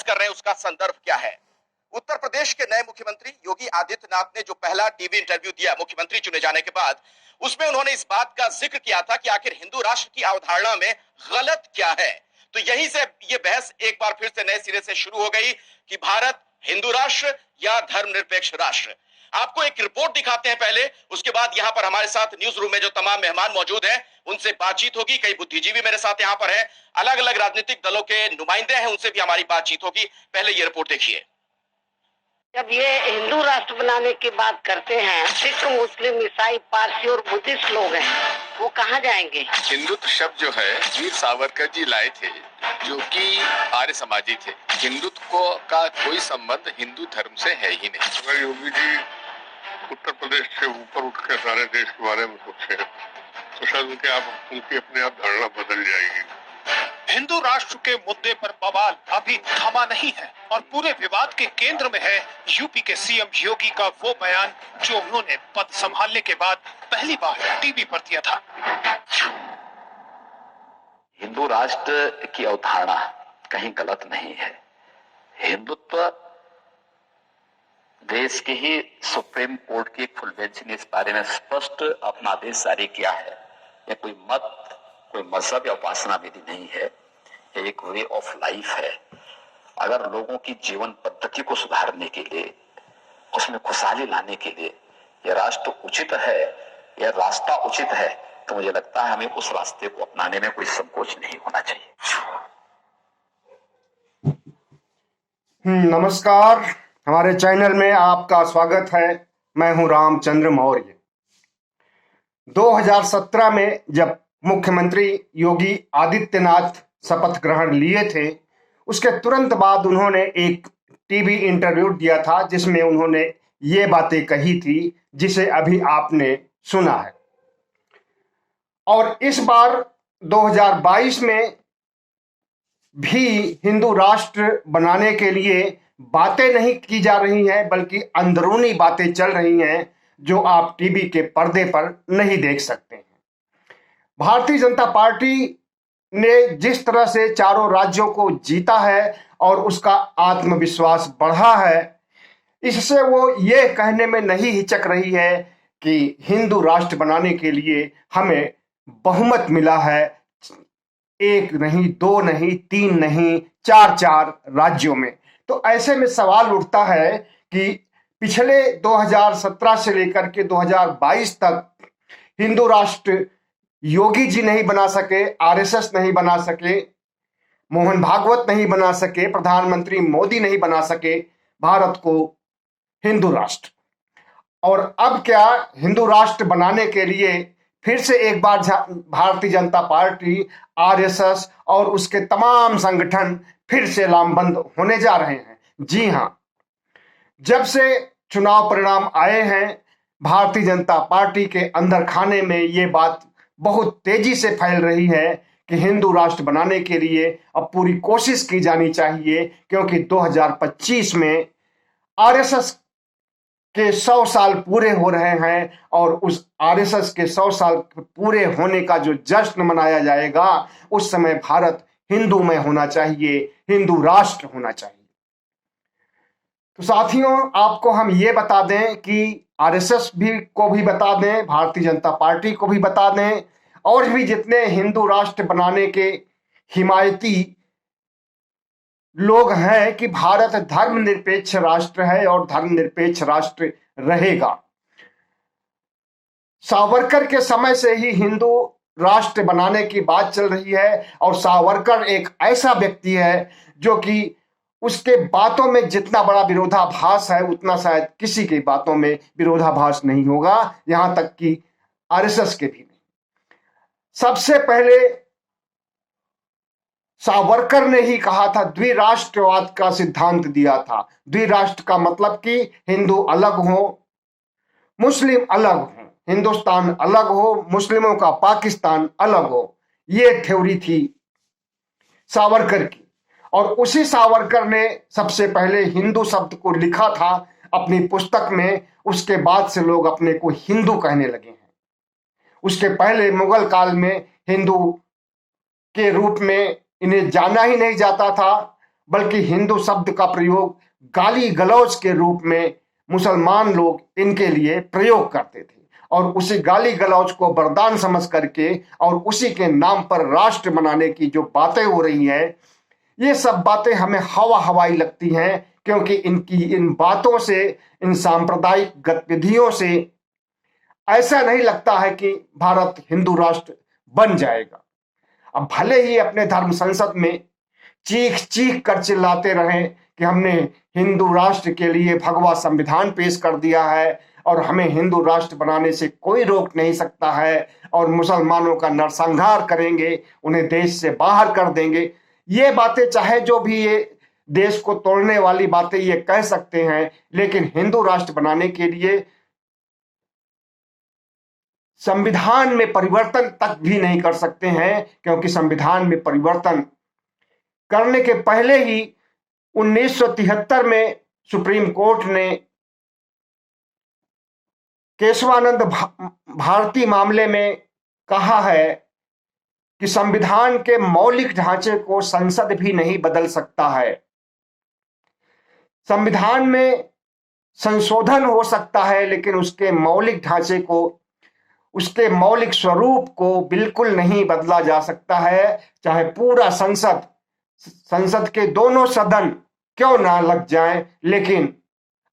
कर रहे हैं उसका संदर्भ क्या है। उत्तर प्रदेश के नए मुख्यमंत्री योगी आदित्यनाथ ने जो पहला टीवी इंटरव्यू दिया मुख्यमंत्री चुने जाने के बाद, उसमें उन्होंने इस बात का जिक्र किया था कि आखिर हिंदू राष्ट्र की अवधारणा में गलत क्या है। तो यहीं से ये बहस एक बार फिर से नए सिरे से शुरू हो गई कि भारत हिंदू राष्ट्र या धर्मनिरपेक्ष राष्ट्र। आपको एक रिपोर्ट दिखाते हैं पहले, उसके बाद यहां पर हमारे साथ न्यूज रूम में जो तमाम मेहमान मौजूद हैं उनसे बातचीत होगी। कई बुद्धिजीवी मेरे साथ यहां पर हैं, अलग अलग राजनीतिक दलों के नुमाइंदे हैं, उनसे भी हमारी बातचीत होगी। पहले ये रिपोर्ट देखिए। जब ये हिंदू राष्ट्र बनाने की बात करते हैं, सिख, मुस्लिम, ईसाई, पारसी और बुद्धिस्ट लोग हैं, वो कहाँ जाएंगे? हिंदुत्व शब्द जो है वीर सावरकर जी लाए थे, जो कि आर्य समाजी थे। हिंदुत्व को का कोई संबंध हिंदू धर्म से है ही नहीं। अगर योगी जी उत्तर प्रदेश से ऊपर उठ के सारे देश के बारे में सोचे तो शायद उनकी अपने आप धारणा बदल जाएगी। हिंदू राष्ट्र के मुद्दे पर बवाल अभी थमा नहीं है और पूरे विवाद के केंद्र में है यूपी के सीएम योगी का वो बयान जो उन्होंने पद संभालने के बाद पहली बार टीवी पर दिया था। हिंदू राष्ट्र की अवधारणा कहीं गलत नहीं है। हिंदुत्व देश के ही सुप्रीम कोर्ट की एक फुल बेंच ने इस बारे में स्पष्ट अपना आदेश जारी किया है। यह कोई मत, कोई मजहब या उपासना विधि नहीं है, यह एक वे ऑफ लाइफ है। अगर लोगों की जीवन पद्धति को सुधारने के लिए, उसमें खुशहाली लाने के लिए यह राष्ट्र उचित है, यह रास्ता उचित है, तो मुझे लगता है हमें उस रास्ते को अपनाने में कोई संकोच नहीं होना चाहिए। नमस्कार, हमारे चैनल में आपका स्वागत है। मैं हूं रामचंद्र मौर्य। 2017 में जब मुख्यमंत्री योगी आदित्यनाथ शपथ ग्रहण लिए थे, उसके तुरंत बाद उन्होंने एक टीवी इंटरव्यू दिया था जिसमें उन्होंने ये बातें कही थी जिसे अभी आपने सुना है। और इस बार 2022 में भी हिंदू राष्ट्र बनाने के लिए बातें नहीं की जा रही हैं, बल्कि अंदरूनी बातें चल रही हैं जो आप टीवी के पर्दे पर नहीं देख सकते हैं। भारतीय जनता पार्टी ने जिस तरह से चारों राज्यों को जीता है और उसका आत्मविश्वास बढ़ा है, इससे वो ये कहने में नहीं हिचक रही है कि हिंदू राष्ट्र बनाने के लिए हमें बहुमत मिला है। एक नहीं, दो नहीं, तीन नहीं, चार राज्यों में। तो ऐसे में सवाल उठता है कि पिछले 2017 से लेकर के 2022 तक हिंदू राष्ट्र योगी जी नहीं बना सके, आरएसएस नहीं बना सके, मोहन भागवत नहीं बना सके, प्रधानमंत्री मोदी नहीं बना सके भारत को हिंदू राष्ट्र। और अब क्या हिंदू राष्ट्र बनाने के लिए फिर से एक बार भारतीय जनता पार्टी, आरएसएस और उसके तमाम संगठन फिर से लामबंद होने जा रहे हैं। जी हां, जब से चुनाव परिणाम आए हैं, भारतीय जनता पार्टी के अंदर खाने में ये बात बहुत तेजी से फैल रही है कि हिंदू राष्ट्र बनाने के लिए अब पूरी कोशिश की जानी चाहिए, क्योंकि 2025 में आरएसएस के 100 साल पूरे हो रहे हैं और उस आरएसएस के 100 साल पूरे होने का जो जश्न मनाया जाएगा, उस समय भारत हिंदूमय होना चाहिए, हिंदू राष्ट्र होना चाहिए। तो साथियों, आपको हम ये बता दें कि आरएसएस को भी बता दें, भारतीय जनता पार्टी को भी बता दें, और भी जितने हिंदू राष्ट्र बनाने के हिमायती लोग हैं कि भारत धर्मनिरपेक्ष राष्ट्र है और धर्मनिरपेक्ष राष्ट्र रहेगा। सावरकर के समय से ही हिंदू राष्ट्र बनाने की बात चल रही है और सावरकर एक ऐसा व्यक्ति है जो कि उसके बातों में जितना बड़ा विरोधाभास है उतना शायद किसी की बातों में विरोधाभास नहीं होगा, यहां तक कि आरएसएस के भी नहीं। सबसे पहले सावरकर ने ही कहा था, द्विराष्ट्रवाद का सिद्धांत दिया था। द्विराष्ट्र का मतलब कि हिंदू अलग हो, मुस्लिम अलग हो, हिंदुस्तान अलग हो, मुस्लिमों का पाकिस्तान अलग हो। ये थ्योरी थी सावरकर की। और उसी सावरकर ने सबसे पहले हिंदू शब्द को लिखा था अपनी पुस्तक में। उसके बाद से लोग अपने को हिंदू कहने लगे हैं। उसके पहले मुगल काल में हिंदू के रूप में इन्हें जाना ही नहीं जाता था बल्कि हिंदू शब्द का प्रयोग गाली गलौज के रूप में मुसलमान लोग इनके लिए प्रयोग करते थे और उसी गाली गलौज को वरदान समझ करके और उसी के नाम पर राष्ट्र बनाने की जो बातें हो रही हैं, ये सब बातें हमें हवा हवाई लगती हैं, क्योंकि इन बातों से, इन सांप्रदायिक गतिविधियों से ऐसा नहीं लगता है कि भारत हिंदू राष्ट्र बन जाएगा। अब भले ही अपने धर्म संसद में चीख चीख कर चिल्लाते रहें कि हमने हिंदू राष्ट्र के लिए भगवा संविधान पेश कर दिया है और हमें हिंदू राष्ट्र बनाने से कोई रोक नहीं सकता है और मुसलमानों का नरसंहार करेंगे, उन्हें देश से बाहर कर देंगे, ये बातें चाहे जो भी ये देश को तोड़ने वाली बातें ये कह सकते हैं, लेकिन हिंदू राष्ट्र बनाने के लिए संविधान में परिवर्तन तक भी नहीं कर सकते हैं, क्योंकि संविधान में परिवर्तन करने के पहले ही 1973 में सुप्रीम कोर्ट ने केशवानंद भारती मामले में कहा है कि संविधान के मौलिक ढांचे को संसद भी नहीं बदल सकता है। संविधान में संशोधन हो सकता है, लेकिन उसके मौलिक ढांचे को, उसके मौलिक स्वरूप को बिल्कुल नहीं बदला जा सकता है, चाहे पूरा संसद के दोनों सदन क्यों ना लग जाएं, लेकिन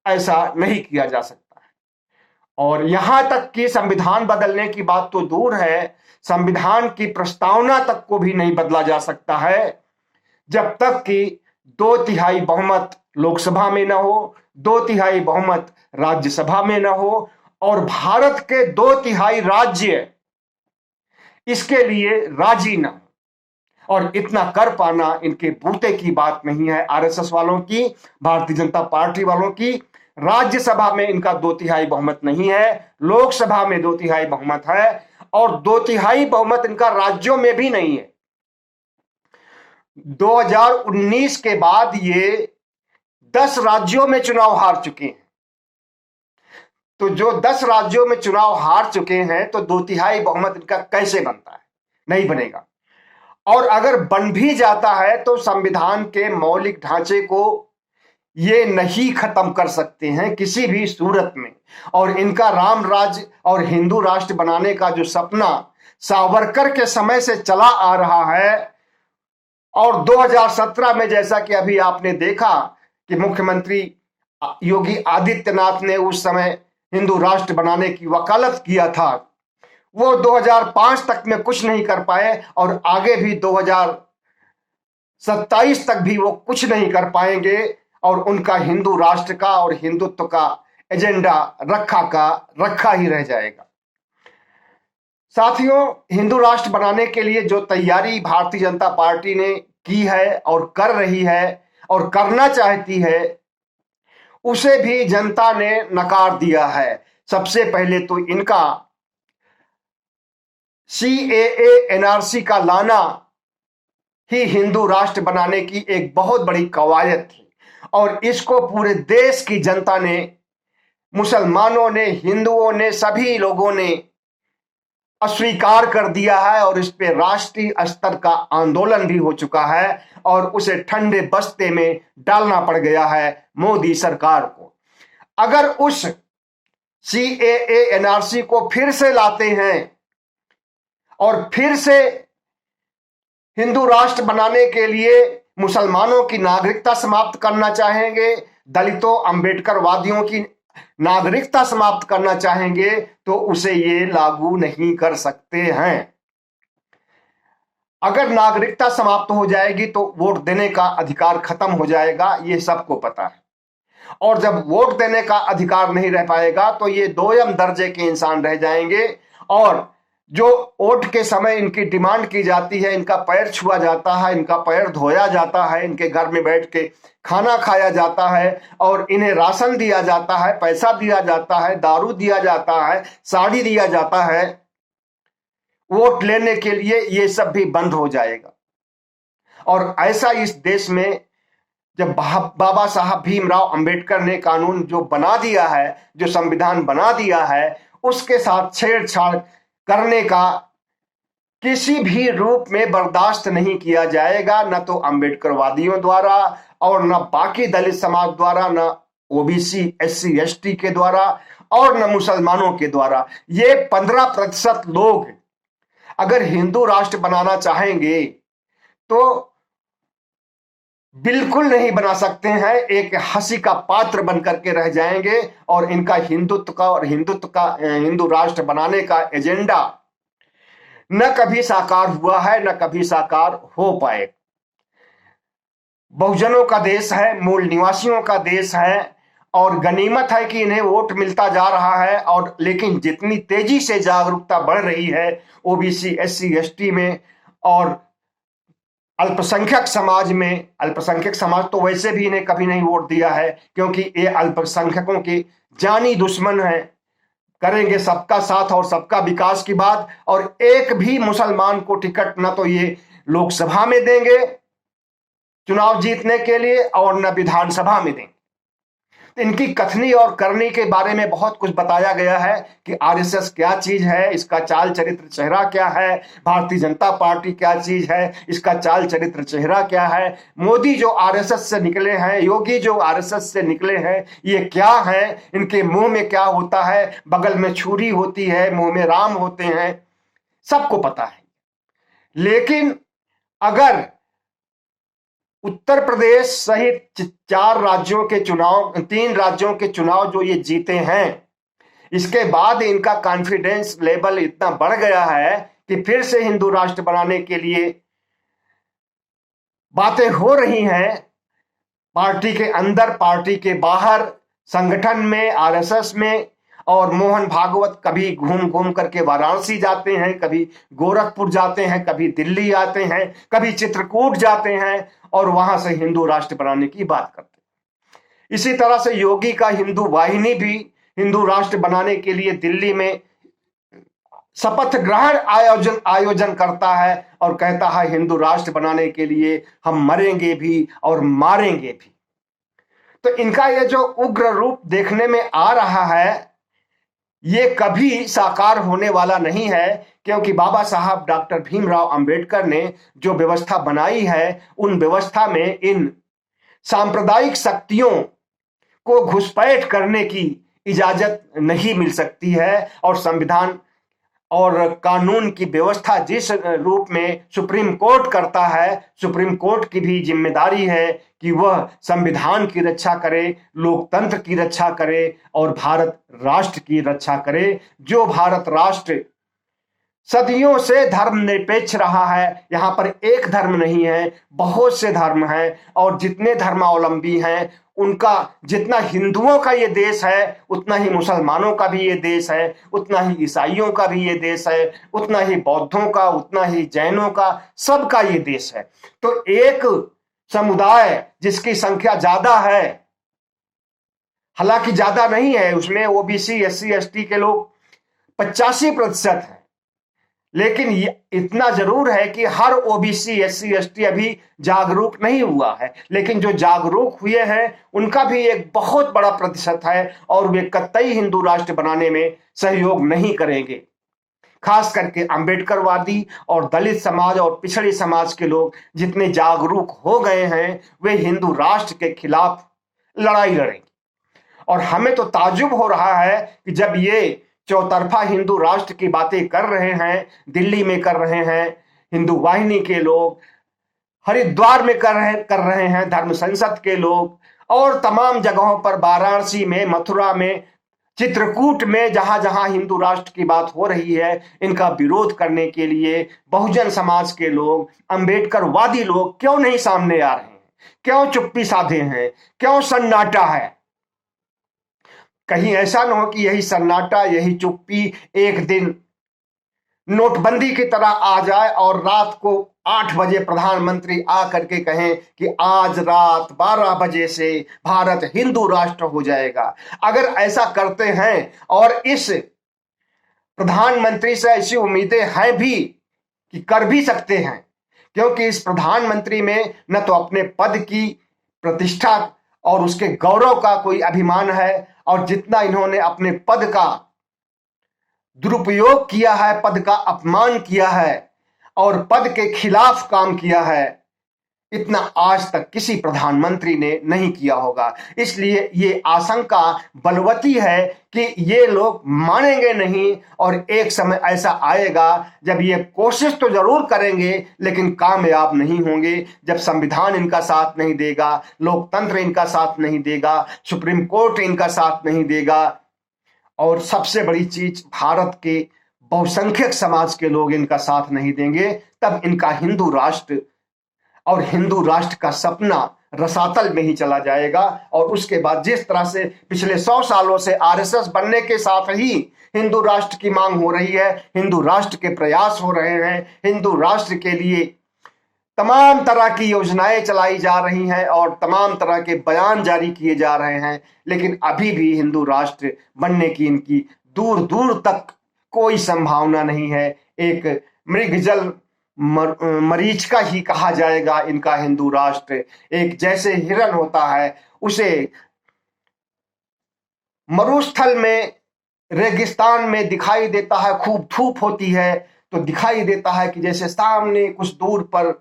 ऐसा नहीं किया जा सकता है। और यहां तक कि संविधान बदलने की बात तो दूर है, संविधान की प्रस्तावना तक को भी नहीं बदला जा सकता है जब तक कि 2/3 बहुमत लोकसभा में न हो, 2/3 बहुमत राज्यसभा में न हो और भारत के 2/3 राज्य इसके लिए राजी न हो। और इतना कर पाना इनके बूते की बात नहीं है आरएसएस वालों की, भारतीय जनता पार्टी वालों की। राज्यसभा में इनका 2/3 बहुमत नहीं है, लोकसभा में 2/3 बहुमत है और 2/3 बहुमत इनका राज्यों में भी नहीं है। 2019 के बाद ये 10 राज्यों में चुनाव हार चुके हैं। तो जो 10 राज्यों में चुनाव हार चुके हैं, तो 2/3 बहुमत इनका कैसे बनता है? नहीं बनेगा। और अगर बन भी जाता है तो संविधान के मौलिक ढांचे को ये नहीं खत्म कर सकते हैं किसी भी सूरत में। और इनका राम राज्य और हिंदू राष्ट्र बनाने का जो सपना सावरकर के समय से चला आ रहा है, और 2017 में जैसा कि अभी आपने देखा कि मुख्यमंत्री योगी आदित्यनाथ ने उस समय हिंदू राष्ट्र बनाने की वकालत किया था, वो 2005 तक में कुछ नहीं कर पाए और आगे भी 2027 तक भी वो कुछ नहीं कर पाएंगे और उनका हिंदू राष्ट्र का और हिंदुत्व का एजेंडा रखा ही रह जाएगा। साथियों, हिंदू राष्ट्र बनाने के लिए जो तैयारी भारतीय जनता पार्टी ने की है और कर रही है और करना चाहती है, उसे भी जनता ने नकार दिया है। सबसे पहले तो इनका CAA NRC का लाना ही हिंदू राष्ट्र बनाने की एक बहुत बड़ी कवायद थी और इसको पूरे देश की जनता ने, मुसलमानों ने, हिंदुओं ने, सभी लोगों ने अस्वीकार कर दिया है और इस पे राष्ट्रीय स्तर का आंदोलन भी हो चुका है और उसे ठंडे बस्ते में डालना पड़ गया है मोदी सरकार को। अगर उस CAA NRC को फिर से लाते हैं और फिर से हिंदू राष्ट्र बनाने के लिए मुसलमानों की नागरिकता समाप्त करना चाहेंगे, दलितों, अंबेडकरवादियों की नागरिकता समाप्त करना चाहेंगे, तो उसे ये लागू नहीं कर सकते हैं। अगर नागरिकता समाप्त हो जाएगी तो वोट देने का अधिकार खत्म हो जाएगा, ये सबको पता है। और जब वोट देने का अधिकार नहीं रह पाएगा तो ये दोयम दर्जे के इंसान रह जाएंगे और जो वोट के समय इनकी डिमांड की जाती है, इनका पैर छुआ जाता है, इनका पैर धोया जाता है, इनके घर में बैठ के खाना खाया जाता है और इन्हें राशन दिया जाता है, पैसा दिया जाता है, दारू दिया जाता है, साड़ी दिया जाता है, वोट लेने के लिए ये सब भी बंद हो जाएगा। और ऐसा इस देश में जब बाबा साहब भीमराव अंबेडकर ने कानून जो बना दिया है, जो संविधान बना दिया है, उसके साथ छेड़छाड़ करने का किसी भी रूप में बर्दाश्त नहीं किया जाएगा, न तो अंबेडकरवादियों द्वारा और न बाकी दलित समाज द्वारा, न ओबीसी SC ST के द्वारा और न मुसलमानों के द्वारा। ये 15% लोग अगर हिंदू राष्ट्र बनाना चाहेंगे तो बिल्कुल नहीं बना सकते हैं, एक हंसी का पात्र बन करके रह जाएंगे और इनका हिंदुत्व का और हिंदू राष्ट्र बनाने का एजेंडा न कभी साकार हुआ है, न कभी साकार हो पाए। बहुजनों का देश है, मूल निवासियों का देश है और गनीमत है कि इन्हें वोट मिलता जा रहा है। और लेकिन जितनी तेजी से जागरूकता बढ़ रही है ओबीसी SC ST में और अल्पसंख्यक समाज में, अल्पसंख्यक समाज तो वैसे भी इन्हें कभी नहीं वोट दिया है क्योंकि ये अल्पसंख्यकों के जानी दुश्मन है, करेंगे सबका साथ और सबका विकास की बात। और एक भी मुसलमान को टिकट न तो ये लोकसभा में देंगे चुनाव जीतने के लिए और न विधानसभा में देंगे। तो इनकी कथनी और करनी के बारे में बहुत कुछ बताया गया है कि आरएसएस क्या चीज है, इसका चाल चरित्र चेहरा क्या है, भारतीय जनता पार्टी क्या चीज है, इसका चाल चरित्र चेहरा क्या है, मोदी जो आरएसएस से निकले हैं, योगी जो आरएसएस से निकले हैं, ये क्या है, इनके मुंह में क्या होता है, बगल में छुरी होती है, मुंह में राम होते हैं, सबको पता है। लेकिन अगर उत्तर प्रदेश सहित 4 राज्यों के चुनाव, 3 राज्यों के चुनाव जो ये जीते हैं, इसके बाद इनका कॉन्फिडेंस लेवल इतना बढ़ गया है कि फिर से हिंदू राष्ट्र बनाने के लिए बातें हो रही हैं, पार्टी के अंदर, पार्टी के बाहर, संगठन में, आरएसएस में। और मोहन भागवत कभी घूम घूम करके वाराणसी जाते हैं, कभी गोरखपुर जाते हैं, कभी दिल्ली आते हैं, कभी चित्रकूट जाते हैं और वहां से हिंदू राष्ट्र बनाने की बात करते हैं। इसी तरह से योगी का हिंदू वाहिनी भी हिंदू राष्ट्र बनाने के लिए दिल्ली में शपथ ग्रहण आयोजन करता है और कहता है हिंदू राष्ट्र बनाने के लिए हम मरेंगे भी और मारेंगे भी। तो इनका ये जो उग्र रूप देखने में आ रहा है, ये कभी साकार होने वाला नहीं है क्योंकि बाबा साहब डॉक्टर भीमराव अंबेडकर ने जो व्यवस्था बनाई है, उन व्यवस्था में इन सांप्रदायिक शक्तियों को घुसपैठ करने की इजाजत नहीं मिल सकती है। और संविधान और कानून की व्यवस्था जिस रूप में सुप्रीम कोर्ट करता है, सुप्रीम कोर्ट की भी जिम्मेदारी है कि वह संविधान की रक्षा करे, लोकतंत्र की रक्षा करे और भारत राष्ट्र की रक्षा करे। जो भारत राष्ट्र सदियों से धर्मनिरपेक्ष रहा है, यहाँ पर एक धर्म नहीं है, बहुत से धर्म हैं और जितने धर्मावलंबी हैं उनका, जितना हिंदुओं का ये देश है उतना ही मुसलमानों का भी ये देश है, उतना ही ईसाइयों का भी ये देश है, उतना ही बौद्धों का, उतना ही जैनों का, सबका ये देश है। तो एक समुदाय जिसकी संख्या ज्यादा है, हालांकि ज्यादा नहीं है, उसमें ओबीसी SC ST के लोग 85% है, लेकिन इतना जरूर है कि हर ओबीसी SC ST अभी जागरूक नहीं हुआ है। लेकिन जो जागरूक हुए हैं उनका भी एक बहुत बड़ा प्रतिशत है और वे कतई हिंदू राष्ट्र बनाने में सहयोग नहीं करेंगे। खास करके अंबेडकरवादी और दलित समाज और पिछड़े समाज के लोग जितने जागरूक हो गए हैं, वे हिंदू राष्ट्र के खिलाफ लड़ाई लड़ेंगे। और हमें तो ताज्जुब हो रहा है कि जब ये चौतरफा हिंदू राष्ट्र की बातें कर रहे हैं, दिल्ली में कर रहे हैं हिंदू वाहिनी के लोग, हरिद्वार में कर रहे हैं धर्म संसद के लोग, और तमाम जगहों पर, वाराणसी में, मथुरा में, चित्रकूट में, जहां जहां हिंदू राष्ट्र की बात हो रही है, इनका विरोध करने के लिए बहुजन समाज के लोग, अंबेडकरवादी लोग क्यों नहीं सामने आ रहे हैं? क्यों चुप्पी साधे हैं? क्यों सन्नाटा है? कहीं ऐसा न हो कि यही सन्नाटा, यही चुप्पी एक दिन नोटबंदी की तरह आ जाए और रात को 8 बजे प्रधानमंत्री आ करके कहें कि आज रात 12 बजे से भारत हिंदू राष्ट्र हो जाएगा। अगर ऐसा करते हैं, और इस प्रधानमंत्री से ऐसी उम्मीदें हैं भी कि कर भी सकते हैं, क्योंकि इस प्रधानमंत्री में न तो अपने पद की प्रतिष्ठा और उसके गौरव का कोई अभिमान है, और जितना इन्होंने अपने पद का दुरुपयोग किया है, पद का अपमान किया है, और पद के खिलाफ काम किया है, इतना आज तक किसी प्रधानमंत्री ने नहीं किया होगा। इसलिए ये आशंका बलवती है कि ये लोग मानेंगे नहीं और एक समय ऐसा आएगा जब ये कोशिश तो जरूर करेंगे लेकिन कामयाब नहीं होंगे। जब संविधान इनका साथ नहीं देगा, लोकतंत्र इनका साथ नहीं देगा, सुप्रीम कोर्ट इनका साथ नहीं देगा और सबसे बड़ी चीज भारत के बहुसंख्यक समाज के लोग इनका साथ नहीं देंगे, तब इनका हिंदू राष्ट्र और हिंदू राष्ट्र का सपना रसातल में ही चला जाएगा। और उसके बाद जिस तरह से पिछले 100 सालों से आरएसएस बनने के साथ ही हिंदू राष्ट्र की मांग हो रही है, हिंदू राष्ट्र के प्रयास हो रहे हैं, हिंदू राष्ट्र के लिए तमाम तरह की योजनाएं चलाई जा रही हैं और तमाम तरह के बयान जारी किए जा रहे हैं, लेकिन अभी भी हिंदू राष्ट्र बनने की इनकी दूर दूर तक कोई संभावना नहीं है। एक मृगजल मरीच का ही कहा जाएगा इनका हिंदू राष्ट्र। एक जैसे हिरण होता है, उसे मरुस्थल में, रेगिस्तान में दिखाई देता है, खूब धूप होती है तो दिखाई देता है कि जैसे सामने कुछ दूर पर,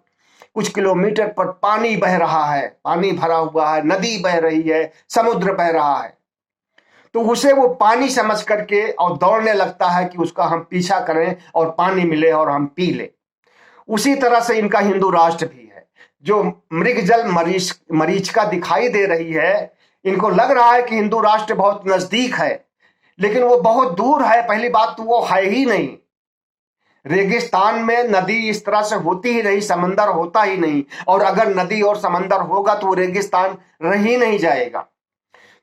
कुछ किलोमीटर पर पानी बह रहा है, पानी भरा हुआ है, नदी बह रही है, समुद्र बह रहा है, तो उसे वो पानी समझ करके और दौड़ने लगता है कि उसका हम पीछा करें और पानी मिले और हम पी लें। उसी तरह से इनका हिंदू राष्ट्र भी है। जो मृगजल मरीचिका दिखाई दे रही है, इनको लग रहा है कि हिंदू राष्ट्र बहुत नजदीक है, लेकिन वो बहुत दूर है। पहली बात तो वो है ही नहीं। रेगिस्तान में नदी इस तरह से होती ही नहीं, समंदर होता ही नहीं, और अगर नदी और समंदर होगा तो वो रेगिस्तान रह ही नहीं जाएगा।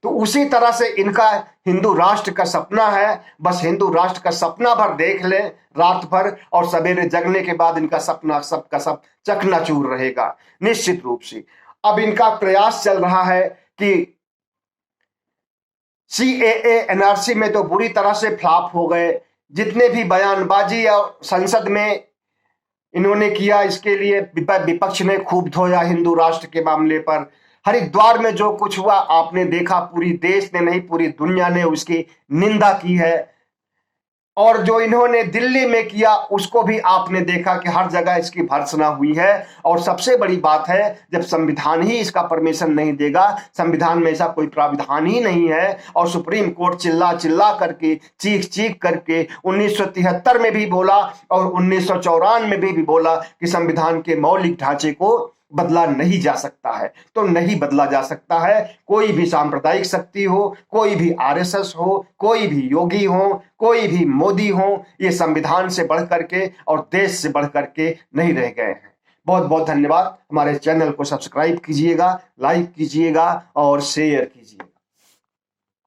तो उसी तरह से इनका हिंदू राष्ट्र का सपना है। बस हिंदू राष्ट्र का सपना भर देख ले रात भर और सवेरे जगने के बाद इनका सपना सब का सब चकनाचूर रहेगा निश्चित रूप से। अब इनका प्रयास चल रहा है कि सीएए एनआरसी में तो बुरी तरह से फ्लॉप हो गए। जितने भी बयानबाजी और संसद में इन्होंने किया, इसके लिए विपक्ष ने खूब धोया हिंदू राष्ट्र के मामले पर। हरिद्वार में जो कुछ हुआ आपने देखा, पूरी देश ने नहीं पूरी दुनिया ने उसकी निंदा की है। और जो इन्होंने दिल्ली में किया उसको भी आपने देखा कि हर जगह इसकी भर्त्सना हुई है। और सबसे बड़ी बात है, जब संविधान ही इसका परमिशन नहीं देगा, संविधान में ऐसा कोई प्राविधान ही नहीं है, और सुप्रीम कोर्ट चिल्ला चिल्ला करके, चीख चीख करके 1973 में भी बोला और 1994 में भी बोला कि संविधान के मौलिक ढांचे को बदला नहीं जा सकता है, तो नहीं बदला जा सकता है। कोई भी सांप्रदायिक शक्ति हो, कोई भी आरएसएस हो, कोई भी योगी हो, कोई भी मोदी हो, ये संविधान से बढ़ करके और देश से बढ़ करके नहीं रह गए हैं। बहुत बहुत धन्यवाद। हमारे चैनल को सब्सक्राइब कीजिएगा, लाइक कीजिएगा और शेयर कीजिए।